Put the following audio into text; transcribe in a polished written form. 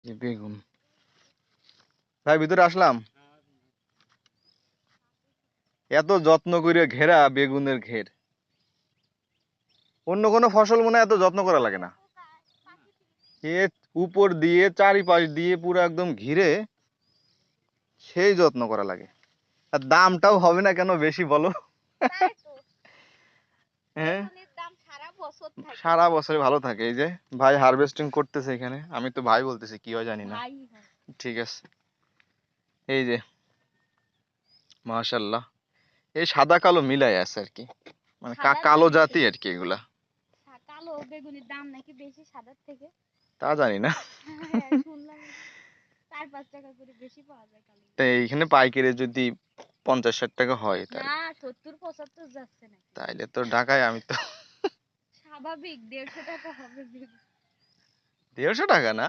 বেগুন ভাই ভিতরে আসলাম। এত যত্ন করে ঘেরা বেগুনের ঘের, অন্য কোনো ফসল মনে হয় এত যত্ন করা লাগে না। এ উপর দিয়ে চারিপাশ দিয়ে পুরো একদম ঘিরে সেই যত্ন করা লাগে। আর দামটাও হবে না কেন বেশি বলো? হ্যাঁ, সারা বছর ভালো থাকে। এই যে ভাই হারভেস্টিং করতেছে এখানে, আমি তো ভাই বলতেছি কি হয় জানি না। ঠিক আছে, এই যে মাশাআল্লাহ, এই সাদা কালো মিলাই আছে আর কি, মানে কালো জাতি আর কি এগুলা। কালো বেগুনের দাম নাকি বেশি সাদার থেকে? তা জানি না। শুনলাম 4-5 টাকা করে বেশি পাওয়া যায় কালো। তো এইখানে পাইকারি যদি 50-60 টাকা হয় না, 70-75 যাচ্ছে না। তাইলে তো ঢাকায় আমি তো স্বাভাবিক 150 টাকা হবে বেগুন। 150 টাকা না।